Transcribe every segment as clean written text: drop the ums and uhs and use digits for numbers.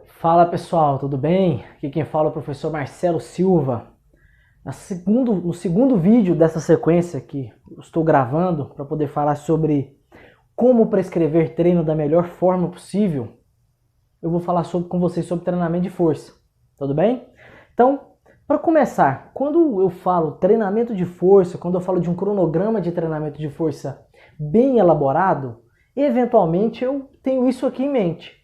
Fala pessoal, tudo bem? Aqui quem fala é o professor Marcelo Silva. No segundo vídeo dessa sequência que eu estou gravando para poder falar sobre como prescrever treino da melhor forma possível, eu vou falar com vocês sobre treinamento de força, tudo bem? Então, para começar, quando eu falo treinamento de força, quando eu falo de um cronograma de treinamento de força bem elaborado, eventualmente eu tenho isso aqui em mente.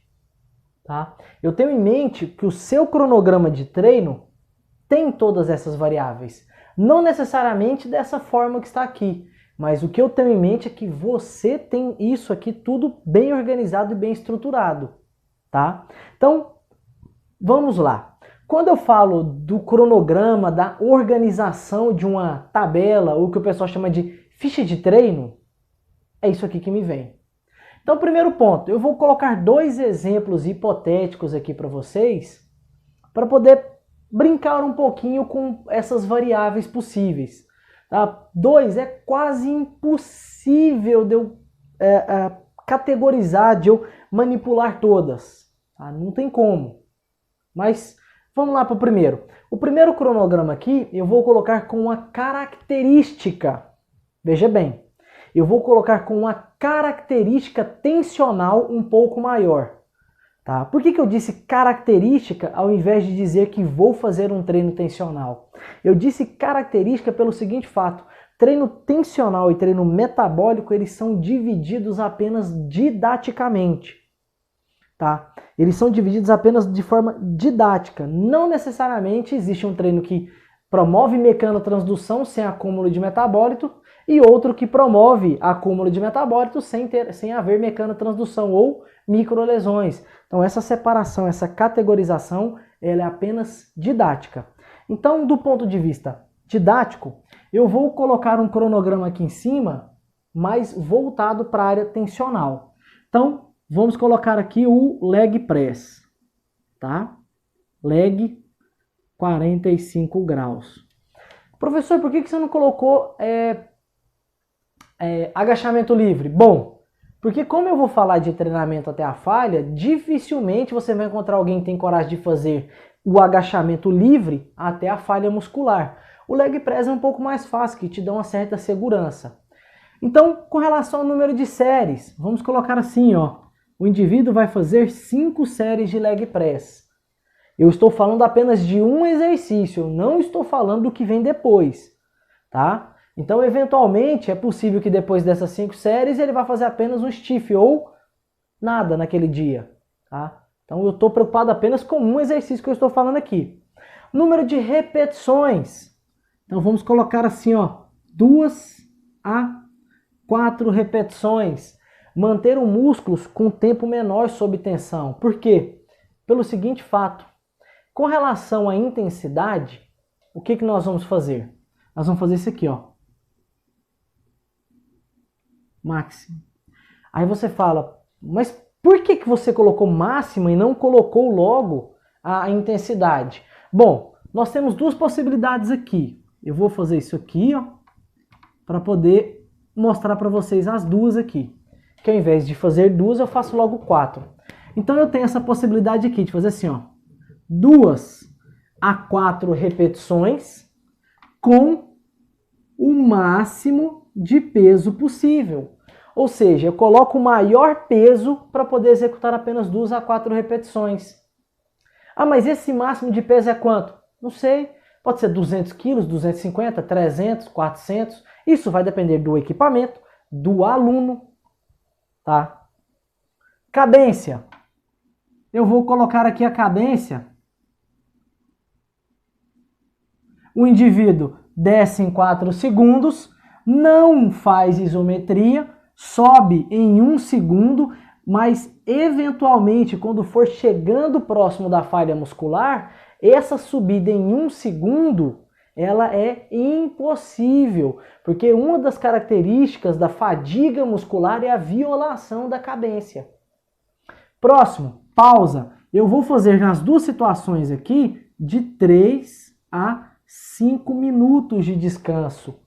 Tá? Eu tenho em mente que o seu cronograma de treino tem todas essas variáveis. Não necessariamente dessa forma que está aqui, mas o que eu tenho em mente é que você tem isso aqui tudo bem organizado e bem estruturado. Tá? Então, vamos lá. Quando eu falo do cronograma, da organização de uma tabela, ou que o pessoal chama de ficha de treino, é isso aqui que me vem. Então, primeiro ponto, eu vou colocar dois exemplos hipotéticos aqui para vocês, para poder brincar um pouquinho com essas variáveis possíveis. Tá? Dois, é quase impossível de eu categorizar, de eu manipular todas. Tá? Não tem como. Mas vamos lá para o primeiro. O primeiro cronograma aqui, eu vou colocar com uma característica. Veja bem. Eu vou colocar com uma característica tensional um pouco maior. Tá? Por que eu disse característica ao invés de dizer que vou fazer um treino tensional? Eu disse característica pelo seguinte fato. Treino tensional e treino metabólico, eles são divididos apenas didaticamente. Tá? Eles são divididos apenas de forma didática. Não necessariamente existe um treino que promove mecanotransdução sem acúmulo de metabólito e outro que promove acúmulo de metabólito sem haver mecanotransdução ou microlesões. Então essa separação, essa categorização, ela é apenas didática. Então, do ponto de vista didático, eu vou colocar um cronograma aqui em cima, mais voltado para a área tensional. Então, vamos colocar aqui o leg press, tá? Leg 45 graus. Professor, por que você não colocou agachamento livre? Bom, porque como eu vou falar de treinamento até a falha, dificilmente você vai encontrar alguém que tem coragem de fazer o agachamento livre até a falha muscular. O leg press é um pouco mais fácil, que te dá uma certa segurança. Então, com relação ao número de séries, vamos colocar assim, ó. O indivíduo vai fazer 5 séries de leg press. Eu estou falando apenas de um exercício, eu não estou falando do que vem depois, tá? Então, eventualmente, é possível que depois dessas 5 séries ele vá fazer apenas um stiff ou nada naquele dia, tá? Então, eu estou preocupado apenas com um exercício que eu estou falando aqui. Número de repetições. Então, vamos colocar assim, ó, 2 a 4 repetições. Manter o músculo com tempo menor sob tensão. Por quê? Pelo seguinte fato. Com relação à intensidade, o que nós vamos fazer? Nós vamos fazer isso aqui, ó. Máximo. Aí você fala, mas por que você colocou máxima e não colocou logo a intensidade? Bom, nós temos duas possibilidades aqui. Eu vou fazer isso aqui, ó, para poder mostrar para vocês as duas aqui. Que ao invés de fazer 2, eu faço logo 4. Então eu tenho essa possibilidade aqui de fazer assim, ó. 2 a 4 repetições com o máximo de peso possível. Ou seja, eu coloco o maior peso para poder executar apenas 2 a 4 repetições. Ah, mas esse máximo de peso é quanto? Não sei. Pode ser 200 quilos, 250, 300, 400. Isso vai depender do equipamento, do aluno. Tá? Cadência. Eu vou colocar aqui a cadência. O indivíduo desce em 4 segundos, não faz isometria, sobe em 1 segundo, mas eventualmente, quando for chegando próximo da falha muscular, essa subida em 1 segundo, ela é impossível, porque uma das características da fadiga muscular é a violação da cadência. Próximo, pausa. Eu vou fazer nas duas situações aqui de 3 a 5 minutos de descanso.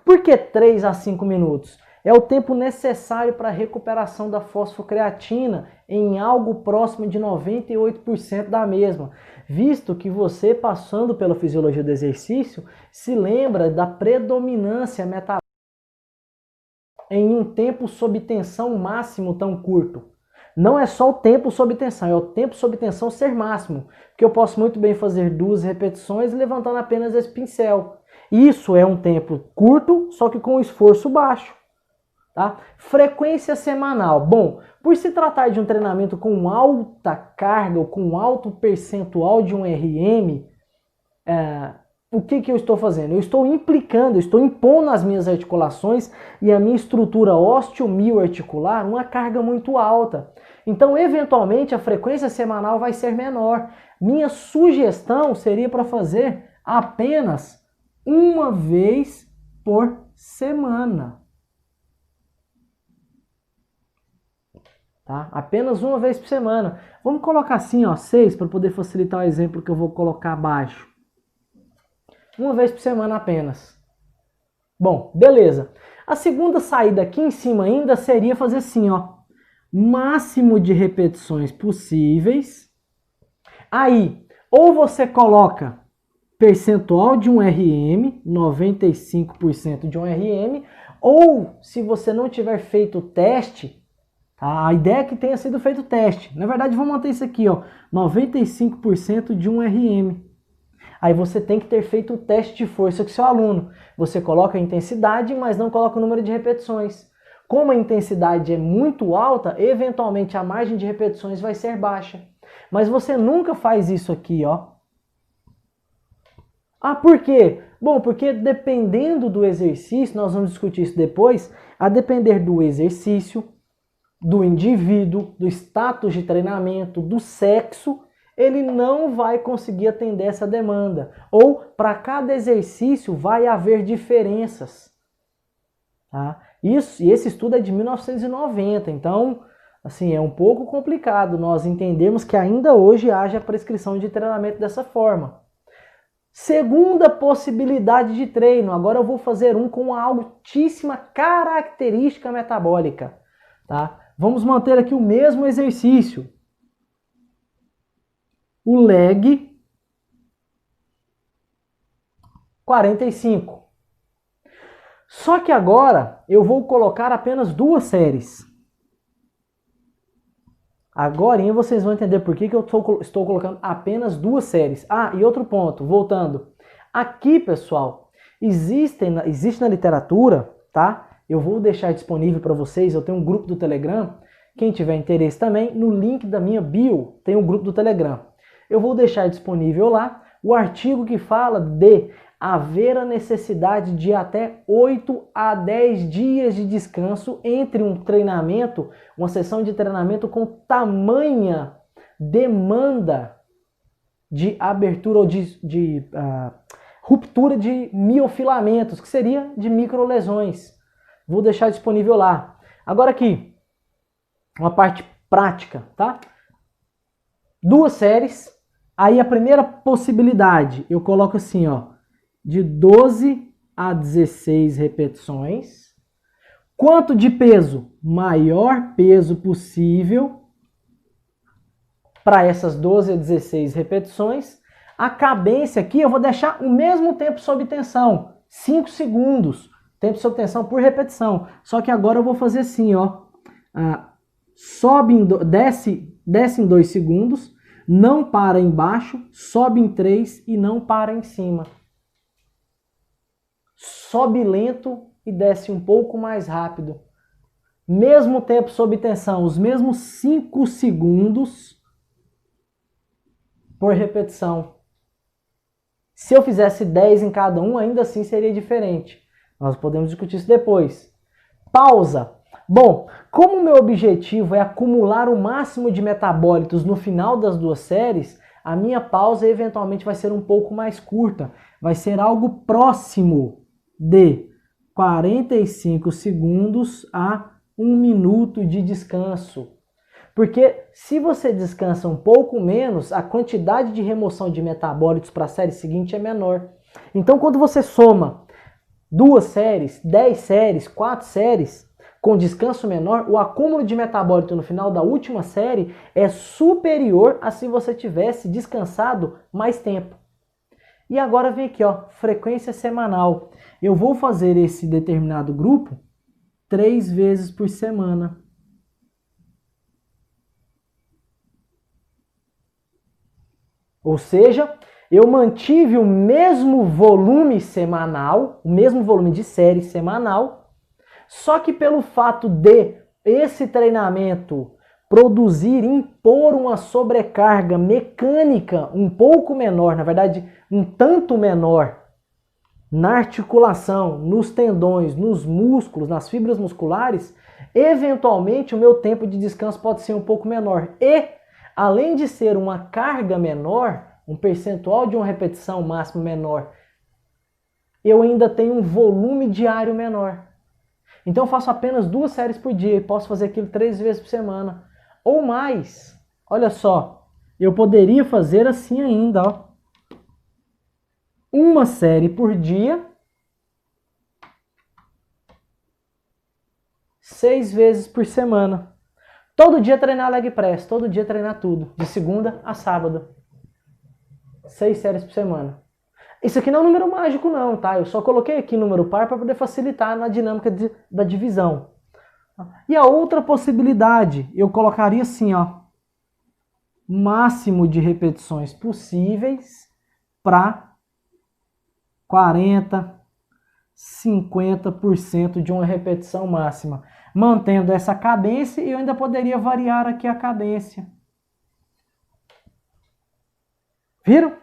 Por que 3 a 5 minutos? É o tempo necessário para a recuperação da fosfocreatina em algo próximo de 98% da mesma, visto que você, passando pela fisiologia do exercício, se lembra da predominância metabólica em um tempo sob tensão máximo tão curto. Não é só o tempo sob tensão, é o tempo sob tensão ser máximo, porque eu posso muito bem fazer 2 repetições levantando apenas esse pincel. Isso é um tempo curto, só que com esforço baixo. Tá? Frequência semanal. Bom, por se tratar de um treinamento com alta carga ou com alto percentual de um RM, o que eu estou fazendo? Eu estou implicando, eu estou impondo às minhas articulações e à minha estrutura osteomioarticular uma carga muito alta. Então, eventualmente, a frequência semanal vai ser menor. Minha sugestão seria para fazer apenas uma vez por semana. Tá? Apenas uma vez por semana. Vamos colocar assim, ó, 6, para poder facilitar o exemplo que eu vou colocar abaixo. Uma vez por semana apenas. Bom, beleza. A segunda saída aqui em cima ainda seria fazer assim, ó. Máximo de repetições possíveis. Aí, ou você coloca percentual de um RM, 95% de um RM, ou se você não tiver feito o teste, tá? A ideia é que tenha sido feito o teste. Na verdade, vamos manter isso aqui, ó, 95% de um RM. Aí você tem que ter feito o teste de força com seu aluno. Você coloca a intensidade, mas não coloca o número de repetições. Como a intensidade é muito alta, eventualmente a margem de repetições vai ser baixa. Mas você nunca faz isso aqui, ó. Ah, por quê? Bom, porque dependendo do exercício, nós vamos discutir isso depois, a depender do exercício, do indivíduo, do status de treinamento, do sexo, ele não vai conseguir atender essa demanda. Ou, para cada exercício, vai haver diferenças. Tá? E esse estudo é de 1990, então, assim, é um pouco complicado nós entendermos que ainda hoje haja a prescrição de treinamento dessa forma. Segunda possibilidade de treino, agora eu vou fazer um com uma altíssima característica metabólica. Tá? Vamos manter aqui o mesmo exercício. O leg 45. Só que agora eu vou colocar apenas 2 séries. Agora vocês vão entender por que eu estou colocando apenas 2 séries. Ah, e outro ponto, voltando. Aqui, pessoal, existe na literatura, tá? Eu vou deixar disponível para vocês, eu tenho um grupo do Telegram. Quem tiver interesse também, no link da minha bio tem um grupo do Telegram. Eu vou deixar disponível lá o artigo que fala de haver a necessidade de até 8 a 10 dias de descanso entre um treinamento, uma sessão de treinamento com tamanha demanda de abertura ou de ruptura de miofilamentos, que seria de microlesões. Vou deixar disponível lá. Agora aqui, uma parte prática, tá? 2 séries. Aí a primeira possibilidade, eu coloco assim, ó, de 12 a 16 repetições. Quanto de peso? Maior peso possível para essas 12 a 16 repetições. A cadência aqui eu vou deixar o mesmo tempo sob tensão, 5 segundos. Tempo sob tensão por repetição. Só que agora eu vou fazer assim, ó. Desce em 2 segundos. Não para embaixo, sobe em 3 e não para em cima. Sobe lento e desce um pouco mais rápido. Mesmo tempo sob tensão, os mesmos 5 segundos por repetição. Se eu fizesse 10 em cada um, ainda assim seria diferente. Nós podemos discutir isso depois. Pausa. Bom, como o meu objetivo é acumular o máximo de metabólitos no final das 2 séries, a minha pausa eventualmente vai ser um pouco mais curta. Vai ser algo próximo de 45 segundos a 1 minuto de descanso. Porque se você descansa um pouco menos, a quantidade de remoção de metabólitos para a série seguinte é menor. Então, quando você soma 2 séries, 10 séries, 4 séries, com descanso menor, o acúmulo de metabólito no final da última série é superior a se você tivesse descansado mais tempo. E agora vem aqui, ó, frequência semanal. Eu vou fazer esse determinado grupo 3 vezes por semana. Ou seja, eu mantive o mesmo volume semanal, o mesmo volume de série semanal, só que pelo fato de esse treinamento produzir, impor uma sobrecarga mecânica um pouco menor, na verdade, um tanto menor, na articulação, nos tendões, nos músculos, nas fibras musculares, eventualmente o meu tempo de descanso pode ser um pouco menor. E, além de ser uma carga menor, um percentual de uma repetição máxima menor, eu ainda tenho um volume diário menor. Então eu faço apenas 2 séries por dia e posso fazer aquilo 3 vezes por semana. Ou mais. Olha só, eu poderia fazer assim ainda, ó. 1 série por dia, 6 vezes por semana. Todo dia treinar leg press, todo dia treinar tudo, de segunda a sábado. 6 séries por semana. Isso aqui não é um número mágico não, tá? Eu só coloquei aqui número par para poder facilitar na dinâmica da divisão. E a outra possibilidade, eu colocaria assim, ó. Máximo de repetições possíveis para 40, 50% de uma repetição máxima. Mantendo essa cadência, eu ainda poderia variar aqui a cadência. Viram?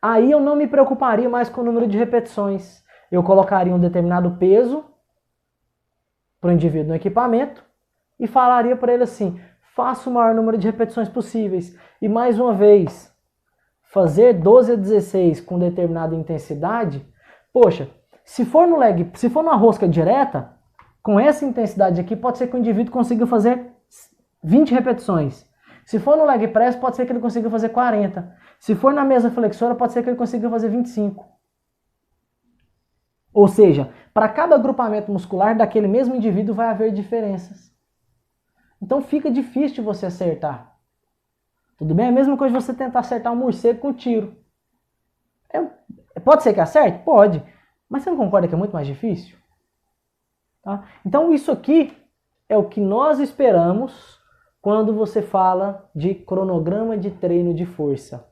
Aí eu não me preocuparia mais com o número de repetições. Eu colocaria um determinado peso para o indivíduo no equipamento e falaria para ele assim, faça o maior número de repetições possíveis. E mais uma vez, fazer 12 a 16 com determinada intensidade, poxa, se for numa rosca direta, com essa intensidade aqui, pode ser que o indivíduo consiga fazer 20 repetições. Se for no leg press, pode ser que ele consiga fazer 40. Se for na mesa flexora, pode ser que ele consiga fazer 25. Ou seja, para cada agrupamento muscular daquele mesmo indivíduo vai haver diferenças. Então fica difícil de você acertar. Tudo bem? É a mesma coisa de você tentar acertar um morcego com tiro. Pode ser que acerte? Pode. Mas você não concorda que é muito mais difícil? Tá? Então isso aqui é o que nós esperamos quando você fala de cronograma de treino de força.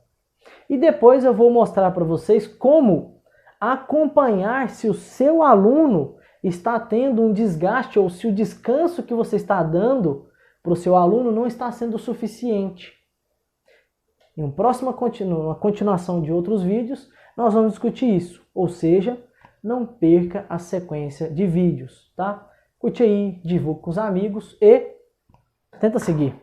E depois eu vou mostrar para vocês como acompanhar se o seu aluno está tendo um desgaste ou se o descanso que você está dando para o seu aluno não está sendo suficiente. Em uma continuação de outros vídeos, nós vamos discutir isso. Ou seja, não perca a sequência de vídeos, tá? Curte aí, divulgue com os amigos e tenta seguir.